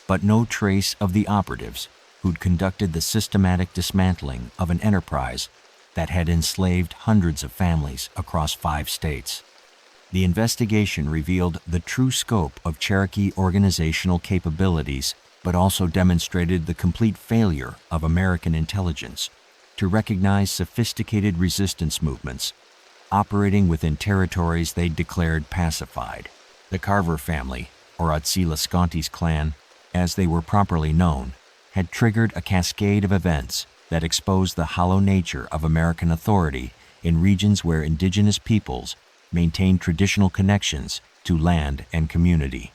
but no trace of the operatives who'd conducted the systematic dismantling of an enterprise that had enslaved hundreds of families across 5 states. The investigation revealed the true scope of Cherokee organizational capabilities, but also demonstrated the complete failure of American intelligence to recognize sophisticated resistance movements operating within territories they declared pacified. The Carver family, or Atsilascontes clan, as they were properly known, had triggered a cascade of events that exposed the hollow nature of American authority in regions where Indigenous peoples maintained traditional connections to land and community.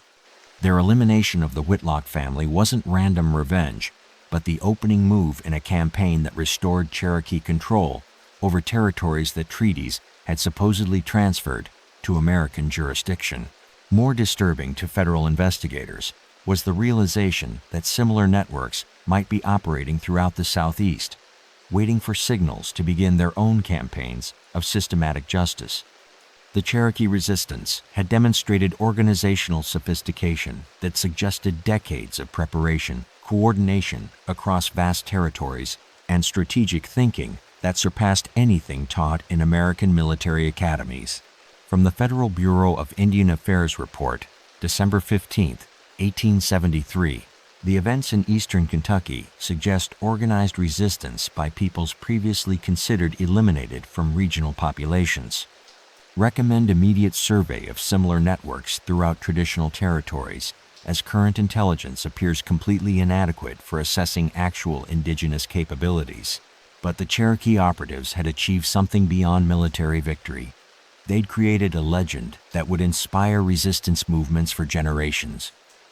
Their elimination of the Whitlock family wasn't random revenge, but the opening move in a campaign that restored Cherokee control over territories that treaties had supposedly transferred to American jurisdiction. More disturbing to federal investigators was the realization that similar networks might be operating throughout the Southeast, waiting for signals to begin their own campaigns of systematic justice. The Cherokee resistance had demonstrated organizational sophistication that suggested decades of preparation, coordination across vast territories, and strategic thinking that surpassed anything taught in American military academies. From the Federal Bureau of Indian Affairs report, December 15, 1873, the events in eastern Kentucky suggest organized resistance by peoples previously considered eliminated from regional populations. Recommend immediate survey of similar networks throughout traditional territories, as current intelligence appears completely inadequate for assessing actual Indigenous capabilities. But the Cherokee operatives had achieved something beyond military victory. They'd created a legend that would inspire resistance movements for generations,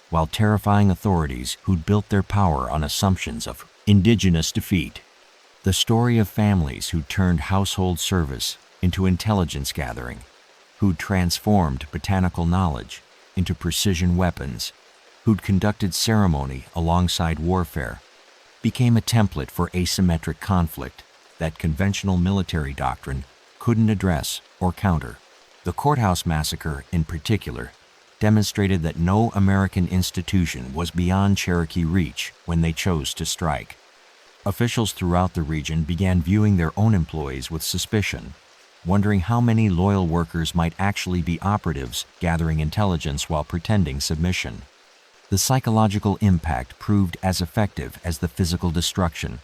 while terrifying authorities who'd built their power on assumptions of Indigenous defeat. The story of families who turned household service into intelligence gathering, who'd transformed botanical knowledge into precision weapons, who'd conducted ceremony alongside warfare, became a template for asymmetric conflict that conventional military doctrine couldn't address or counter. The courthouse massacre, in particular, demonstrated that no American institution was beyond Cherokee reach when they chose to strike. Officials throughout the region began viewing their own employees with suspicion, wondering how many loyal workers might actually be operatives gathering intelligence while pretending submission. The psychological impact proved as effective as the physical destruction,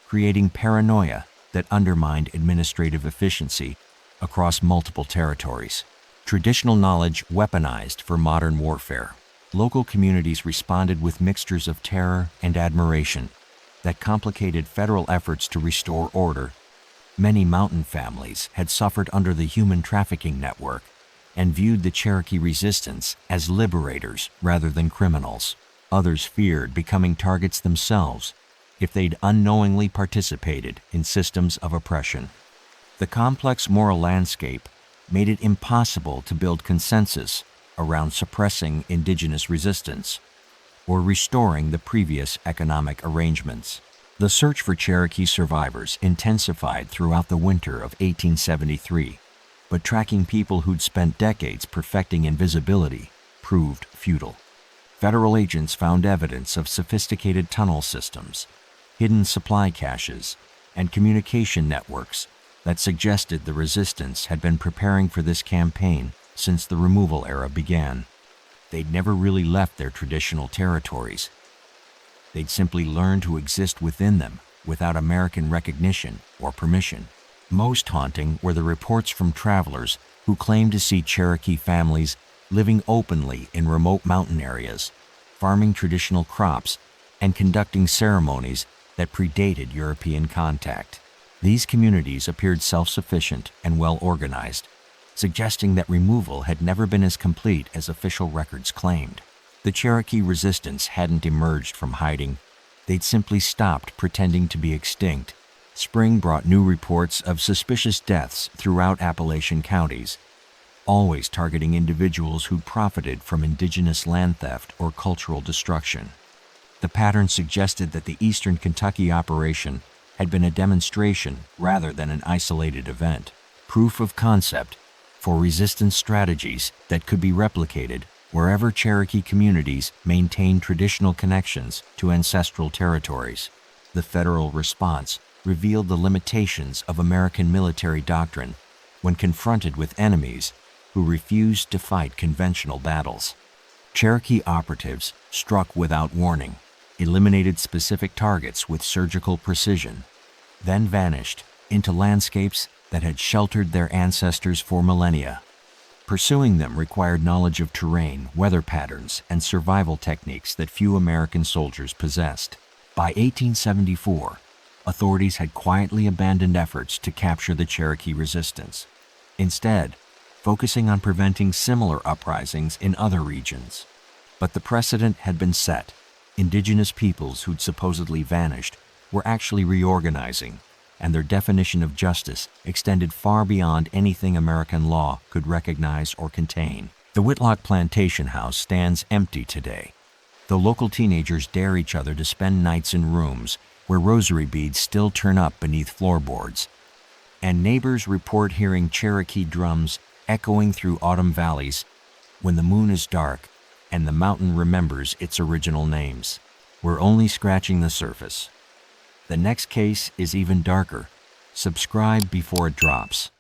creating paranoia that undermined administrative efficiency across multiple territories. Traditional knowledge weaponized for modern warfare. Local communities responded with mixtures of terror and admiration that complicated federal efforts to restore order. Many mountain families had suffered under the human trafficking network and viewed the Cherokee resistance as liberators rather than criminals. Others feared becoming targets themselves if they'd unknowingly participated in systems of oppression. The complex moral landscape made it impossible to build consensus around suppressing indigenous resistance or restoring the previous economic arrangements. The search for Cherokee survivors intensified throughout the winter of 1873, but tracking people who'd spent decades perfecting invisibility proved futile. Federal agents found evidence of sophisticated tunnel systems, hidden supply caches, and communication networks that suggested the resistance had been preparing for this campaign since the removal era began. They'd never really left their traditional territories. They'd simply learned to exist within them without American recognition or permission. Most haunting were the reports from travelers who claimed to see Cherokee families living openly in remote mountain areas, farming traditional crops, and conducting ceremonies that predated European contact. These communities appeared self-sufficient and well-organized, suggesting that removal had never been as complete as official records claimed. The Cherokee resistance hadn't emerged from hiding. They'd simply stopped pretending to be extinct. Spring brought new reports of suspicious deaths throughout Appalachian counties, always targeting individuals who'd profited from indigenous land theft or cultural destruction. The pattern suggested that the Eastern Kentucky operation had been a demonstration rather than an isolated event, proof of concept for resistance strategies that could be replicated wherever Cherokee communities maintained traditional connections to ancestral territories. The federal response revealed the limitations of American military doctrine when confronted with enemies who refused to fight conventional battles. Cherokee operatives struck without warning, eliminated specific targets with surgical precision, then vanished into landscapes that had sheltered their ancestors for millennia. Pursuing them required knowledge of terrain, weather patterns, and survival techniques that few American soldiers possessed. By 1874, authorities had quietly abandoned efforts to capture the Cherokee resistance, instead focusing on preventing similar uprisings in other regions. But the precedent had been set. Indigenous peoples who'd supposedly vanished were actually reorganizing, and their definition of justice extended far beyond anything American law could recognize or contain. The Whitlock plantation house stands empty today, though local teenagers dare each other to spend nights in rooms where rosary beads still turn up beneath floorboards, and neighbors report hearing Cherokee drums echoing through autumn valleys when the moon is dark and the mountain remembers its original names. We're only scratching the surface. The next case is even darker. Subscribe before it drops.